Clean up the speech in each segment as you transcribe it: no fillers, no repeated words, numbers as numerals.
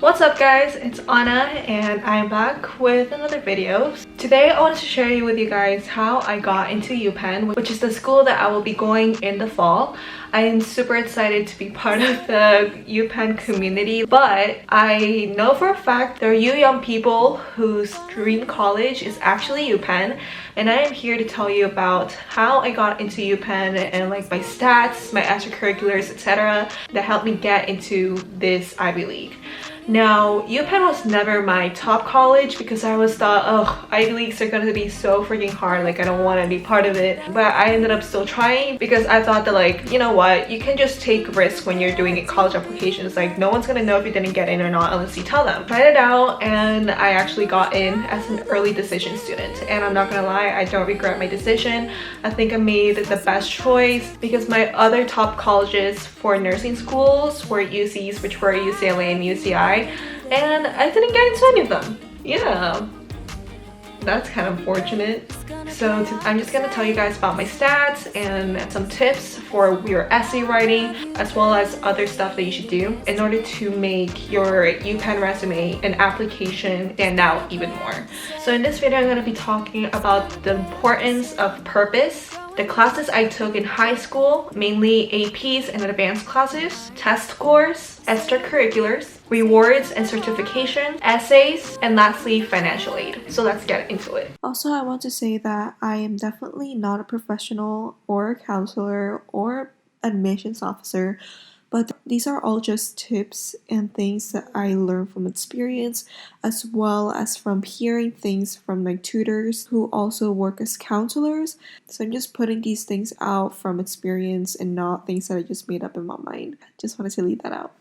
What's up guys, it's Anna and I'm back with another video. Today I wanted to share with you guys how I got into UPenn, which is the school that I will be going in the fall. I am super excited to be part of the UPenn community, but I know for a fact there are you young people whose dream college is actually UPenn, and I am here to tell you about how I got into UPenn and like my stats, my extracurriculars, etc. that helped me get into this Ivy League. Now, UPenn was never my top college because I always thought, oh, Ivy Leagues are going to be so freaking hard, like I don't want to be part of it. But I ended up still trying because I thought that, like, you know what, you can just take risks when you're doing college applications. Like, no one's going to know if you didn't get in or not unless you tell them. Tried it out and I actually got in as an early decision student. And I'm not going to lie, I don't regret my decision. I think I made the best choice because my other top colleges for nursing schools were UCs, which were UCLA and UCI. And I didn't get into any of them. Yeah, that's kind of unfortunate. So I'm just gonna tell you guys about my stats and some tips for your essay writing, as well as other stuff that you should do in order to make your UPenn resume and application stand out even more. So in this video, I'm gonna be talking about the importance of purpose, the classes I took in high school, mainly APs and advanced classes, test scores, extracurriculars, rewards and certification, essays, and lastly, financial aid. So let's get into it. Also, I want to say that I am definitely not a professional or a counselor or admissions officer, but these are all just tips and things that I learned from experience, as well as from hearing things from my tutors who also work as counselors. So I'm just putting these things out from experience and not things that I just made up in my mind. Just wanted to leave that out.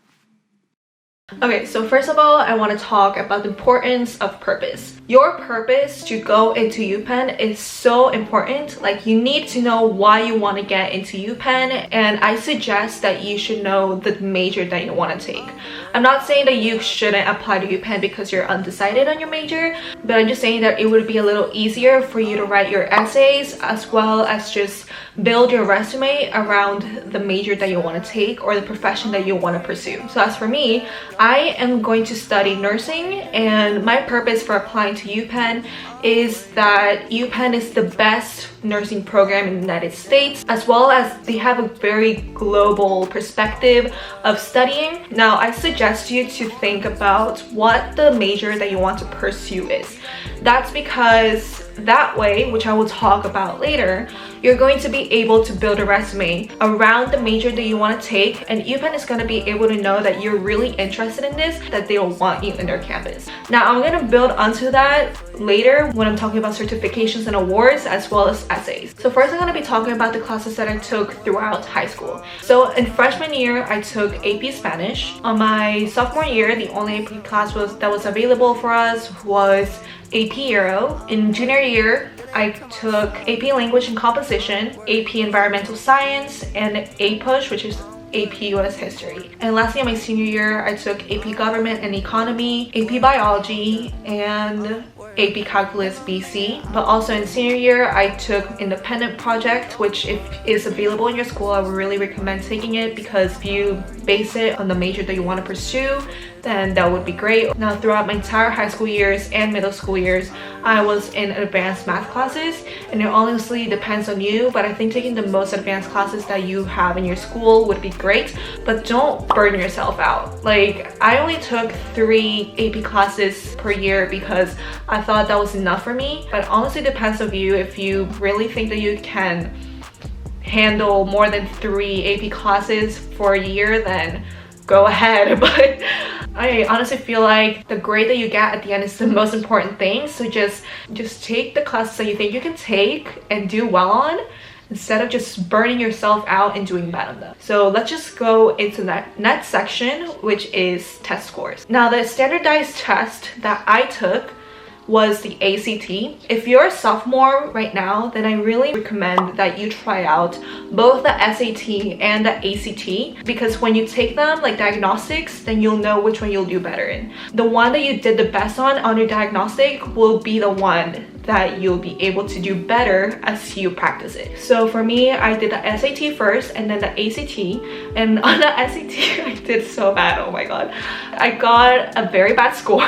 Okay, so first of all, I want to talk about the importance of purpose. Your purpose to go into UPenn is so important. Like, you need to know why you want to get into UPenn, and I suggest that you should know the major that you want to take. I'm not saying that you shouldn't apply to UPenn because you're undecided on your major, but I'm just saying that it would be a little easier for you to write your essays as well as just build your resume around the major that you want to take or the profession that you want to pursue. So as for me, I am going to study nursing, and my purpose for applying to UPenn is that UPenn is the best nursing program in the United States, as well as they have a very global perspective of studying. Now, I suggest you to think about what the major that you want to pursue is. That's because that way, which I will talk about later, you're going to be able to build a resume around the major that you want to take, and UPenn is going to be able to know that you're really interested in this, that they will want you in their campus. Now, I'm going to build onto that later when I'm talking about certifications and awards as well as essays. So first, I'm going to be talking about the classes that I took throughout high school. So in freshman year, I took AP Spanish. On my sophomore year, the only AP class that was available for us was AP Euro. In junior year, I took AP Language and Composition, AP Environmental Science, and APUSH, which is AP US History. And lastly, in my senior year, I took AP Government and Economy, AP Biology, and AP Calculus BC. But also in senior year, I took Independent Project, which if is available in your school, I would really recommend taking it because if you base it on the major that you want to pursue, then that would be great. Now, throughout my entire high school years and middle school years, I was in advanced math classes, and it honestly depends on you, but I think taking the most advanced classes that you have in your school would be great, but don't burden yourself out. Like, I only took 3 AP classes per year because I thought that was enough for me, but honestly depends on you. If you really think that you can handle more than 3 AP classes for a year, then go ahead. But I honestly feel like the grade that you get at the end is the most important thing. So just take the classes that you think you can take and do well on, instead of just burning yourself out and doing bad on them. So let's just go into that next section, which is test scores. Now, the standardized test that I took was the ACT. If you're a sophomore right now, then I really recommend that you try out both the SAT and the ACT, because when you take them like diagnostics, then you'll know which one you'll do better in. The one that you did the best on your diagnostic will be the one that you'll be able to do better as you practice it. So for me, I did the SAT first and then the ACT, and on the SAT I did so bad, oh my god. I got a very bad score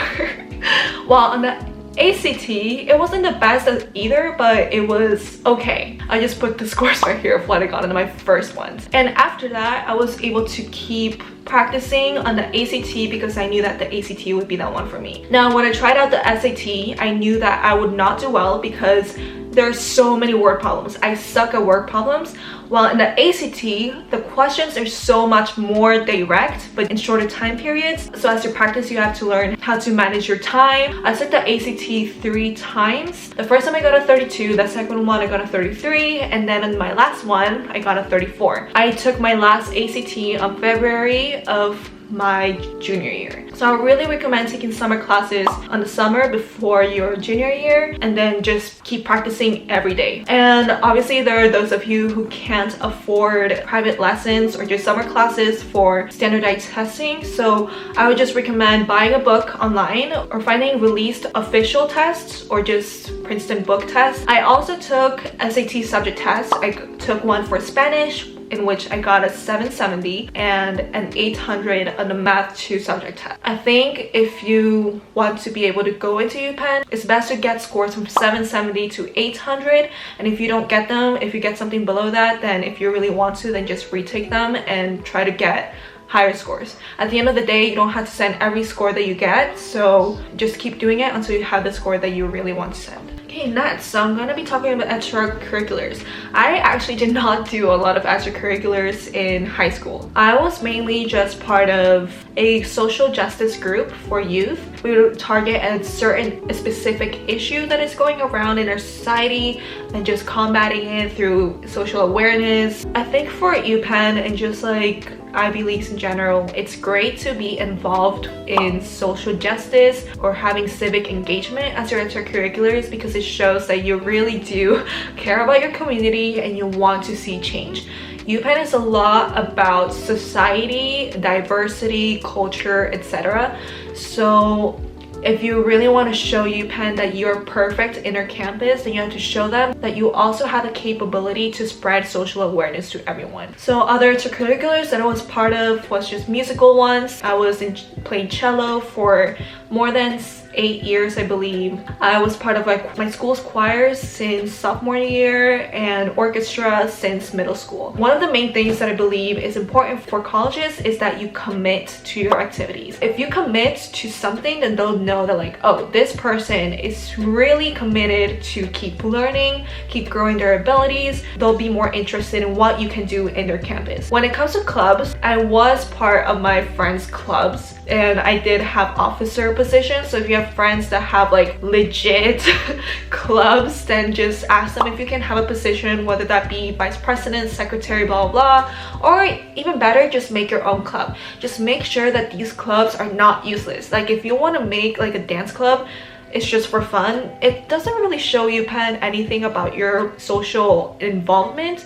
while on the ACT, it wasn't the best either, but it was okay. I just put the scores right here of what I got in my first ones. And after that, I was able to keep practicing on the ACT because I knew that the ACT would be that one for me. Now, when I tried out the SAT, I knew that I would not do well because there's so many word problems. I suck at word problems. While in the ACT, the questions are so much more direct, but in shorter time periods. So as you practice, you have to learn how to manage your time. I took the ACT 3 times. The first time I got a 32, the second one I got a 33, and then in my last one, I got a 34. I took my last ACT on February of my junior year. So I really recommend taking summer classes on the summer before your junior year, and then just keep practicing every day. And obviously there are those of you who can't afford private lessons or just summer classes for standardized testing, so I would just recommend buying a book online or finding released official tests or just Princeton book tests. I also took SAT subject tests. I took one for Spanish, in which I got a 770 and an 800 on the Math 2 subject test. I think if you want to be able to go into UPenn, it's best to get scores from 770 to 800, and if you don't get them, if you get something below that, then if you really want to, then just retake them and try to get higher scores. At the end of the day, you don't have to send every score that you get, so just keep doing it until you have the score that you really want to send. Okay, next, so I'm gonna be talking about extracurriculars. I actually did not do a lot of extracurriculars in high school. I was mainly just part of a social justice group for youth. We would target a specific issue that is going around in our society and just combating it through social awareness. I think for UPenn and just like Ivy Leagues in general, it's great to be involved in social justice or having civic engagement as your extracurriculars, because it shows that you really do care about your community and you want to see change. UPenn is a lot about society, diversity, culture, etc. So if you really want to show UPenn that you're perfect in our campus, then you have to show them that you also have the capability to spread social awareness to everyone. So other extracurriculars that I was part of was just musical ones. I was playing cello for more than 8 years, I believe. I was part of like my school's choirs since sophomore year and orchestra since middle school. One of the main things that I believe is important for colleges is that you commit to your activities. If you commit to something, then they'll know that like, oh, this person is really committed to keep learning, keep growing their abilities. They'll be more interested in what you can do in their campus. When it comes to clubs, I was part of my friends' clubs and I did have officer positions. So if you have friends that have like legit clubs, then just ask them if you can have a position, whether that be vice president, secretary, blah blah blah, or even better, just make your own club. Just make sure that these clubs are not useless. Like if you want to make like a dance club, it's just for fun, it doesn't really show UPenn anything about your social involvement.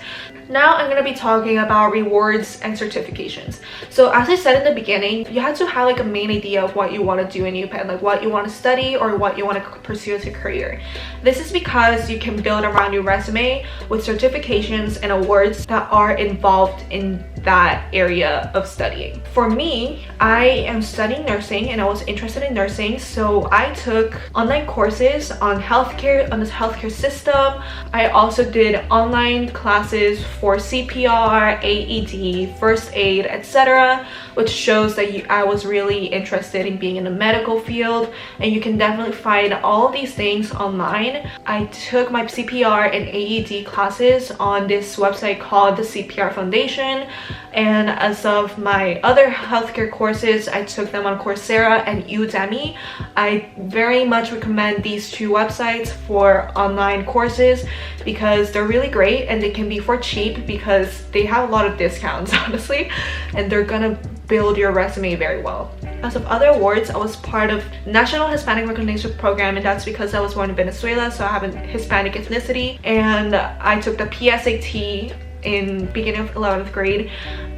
Now I'm going to be talking about rewards and certifications. So as I said in the beginning, you have to have like a main idea of what you want to do in UPenn, like what you want to study or what you want to pursue as a career. This is because you can build around your resume with certifications and awards that are involved in that area of studying. For me, I am studying nursing and I was interested in nursing, so I took online courses on healthcare, on the healthcare system. I also did online classes for CPR, AED, first aid, etc., which shows that I was really interested in being in the medical field, and you can definitely find all of these things online. I took my CPR and AED classes on this website called the CPR Foundation, and as of my other healthcare courses, I took them on Coursera and Udemy. I very much recommend these two websites for online courses because they're really great and they can be for cheap because they have a lot of discounts, honestly, and they're gonna build your resume very well. As of other awards, I was part of National Hispanic Recognition Program, and that's because I was born in Venezuela, so I have a Hispanic ethnicity, and I took the PSAT in beginning of 11th grade,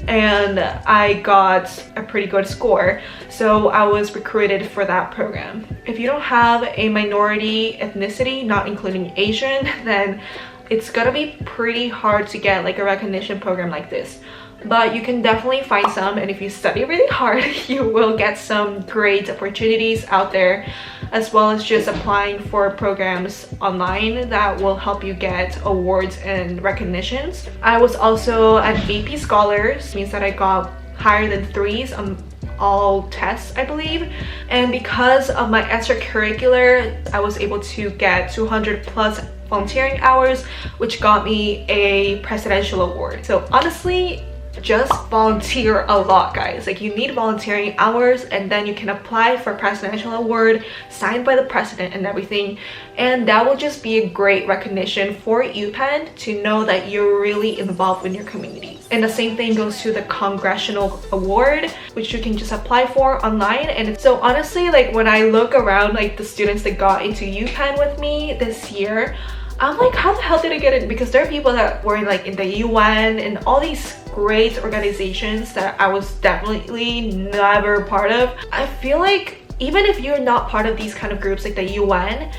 and I got a pretty good score, so I was recruited for that program. If you don't have a minority ethnicity, not including Asian, then it's gonna be pretty hard to get like a recognition program like this. But you can definitely find some, and if you study really hard, you will get some great opportunities out there, as well as just applying for programs online that will help you get awards and recognitions. I was also an AP Scholars, means that I got higher than 3s on all tests, I believe. And because of my extracurricular, I was able to get 200 plus volunteering hours, which got me a presidential award. So honestly, just volunteer a lot, guys. Like, you need volunteering hours, and then you can apply for a presidential award signed by the president and everything, and that will just be a great recognition for UPenn to know that you're really involved in your community. And the same thing goes to the congressional award, which you can just apply for online. And so honestly, like, when I look around like the students that got into UPenn with me this year, I'm like, how the hell did I get in? Because there are people that were like in the UN and all these great organizations that I was definitely never part of. I feel like even if you're not part of these kind of groups like the UN,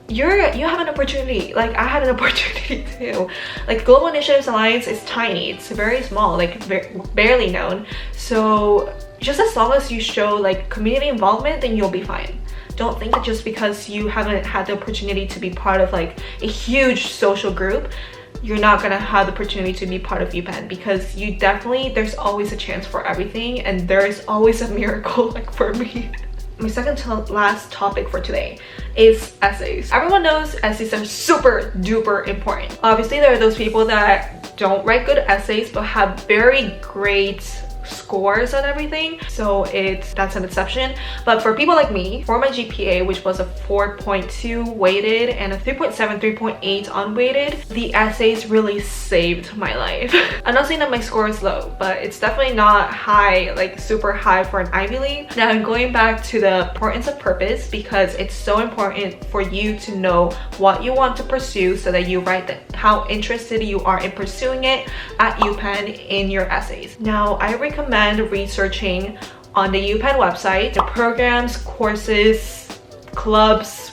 you have an opportunity. Like, I had an opportunity too. Like, Global Initiatives Alliance is tiny, it's very small, like barely known. So just as long as you show like community involvement, then you'll be fine. Don't think that just because you haven't had the opportunity to be part of like a huge social group, you're not gonna have the opportunity to be part of UPenn, because you definitely, there's always a chance for everything, and there is always a miracle. Like, for me, my second to last topic for today is essays. Everyone knows essays are super duper important. Obviously, there are those people that don't write good essays but have very great scores and everything, so that's an exception. But for people like me, for my GPA, which was a 4.2 weighted and a 3.7 3.8 unweighted, the essays really saved my life. I'm not saying that my score is low, but it's definitely not high, like super high for an Ivy League. Now I'm going back to the importance of purpose, because it's so important for you to know what you want to pursue, so that you write how interested you are in pursuing it at UPenn in your essays. Now, I recommend researching on the UPenn website the programs, courses, clubs,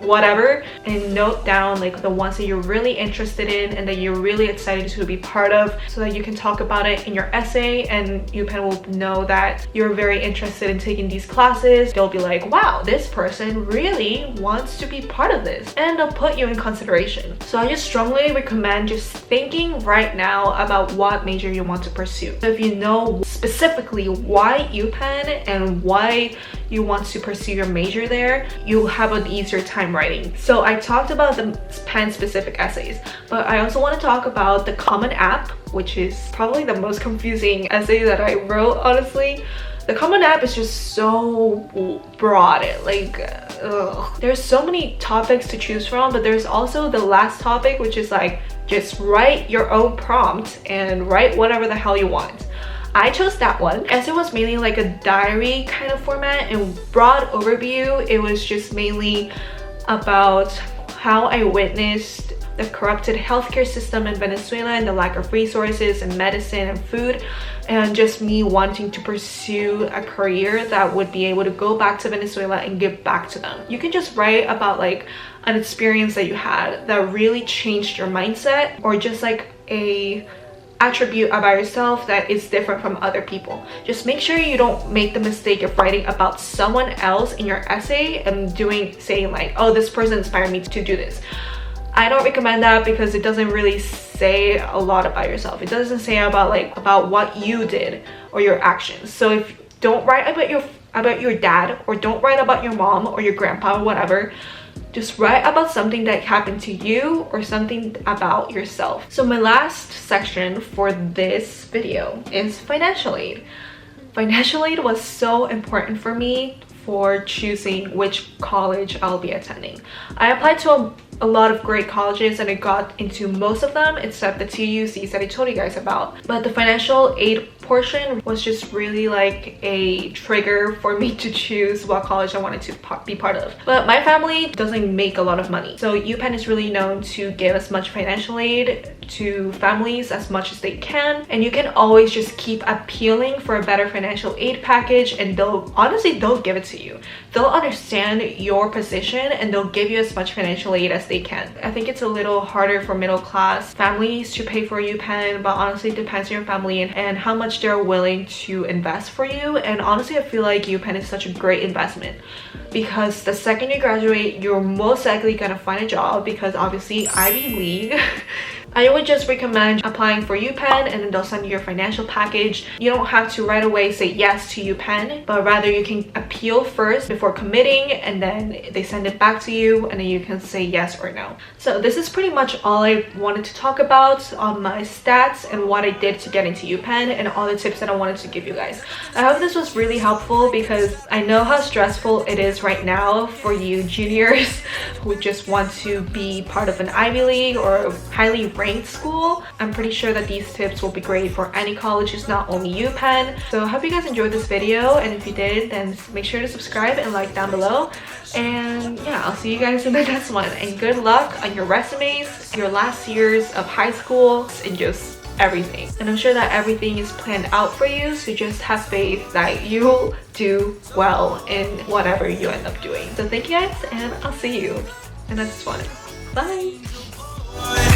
whatever, and note down like the ones that you're really interested in and that you're really excited to be part of, so that you can talk about it in your essay, and UPenn will know that you're very interested in taking these classes. They'll be like, wow, this person really wants to be part of this, and they'll put you in consideration. So I just strongly recommend just thinking right now about what major you want to pursue. So if you know specifically why UPenn and why you want to pursue your major there, you'll have an easier time writing. So I talked about the Penn specific essays, but I also want to talk about the Common App, which is probably the most confusing essay that I wrote, honestly. The Common App is just so broad, like there's so many topics to choose from, but there's also the last topic, which is like, just write your own prompt and write whatever the hell you want. I chose that one as it was mainly like a diary kind of format. In broad overview, it was just mainly about how I witnessed the corrupted healthcare system in Venezuela and the lack of resources and medicine and food, and just me wanting to pursue a career that would be able to go back to Venezuela and give back to them. You can just write about like an experience that you had that really changed your mindset, or just like a attribute about yourself that is different from other people. Just make sure you don't make the mistake of writing about someone else in your essay and saying like, oh, this person inspired me to do this. I don't recommend that, because it doesn't really say a lot about yourself. It doesn't say about what you did or your actions. So if don't write about your dad, or don't write about your mom or your grandpa or whatever. Just write about something that happened to you or something about yourself. So my last section for this video is financial aid. Financial aid was so important for me for choosing which college I'll be attending. I applied to a lot of great colleges and I got into most of them except the two UCs that I told you guys about. But the financial aid portion was just really like a trigger for me to choose what college I wanted to be part of. But my family doesn't make a lot of money, so UPenn is really known to give as much financial aid to families as much as they can, and you can always just keep appealing for a better financial aid package, and they'll give it to you. They'll understand your position and they'll give you as much financial aid as they can. I think it's a little harder for middle class families to pay for UPenn, but honestly it depends on your family and how much they're willing to invest for you. And honestly, I feel like UPenn is such a great investment because the second you graduate, you're most likely gonna find a job because obviously Ivy League. I would just recommend applying for UPenn, and then they'll send you your financial package. You don't have to right away say yes to UPenn, but rather you can appeal first before committing, and then they send it back to you, and then you can say yes or no. So this is pretty much all I wanted to talk about on my stats and what I did to get into UPenn and all the tips that I wanted to give you guys. I hope this was really helpful because I know how stressful it is right now for you juniors who just want to be part of an Ivy League or highly ranked school. I'm pretty sure that these tips will be great for any colleges, not only UPenn. So I hope you guys enjoyed this video, and if you did, then make sure to subscribe and like down below. And yeah, I'll see you guys in the next one, and good luck on your resumes, your last years of high school, and just everything. And I'm sure that everything is planned out for you, so just have faith that you'll do well in whatever you end up doing. So thank you guys, and I'll see you in the next one. Bye!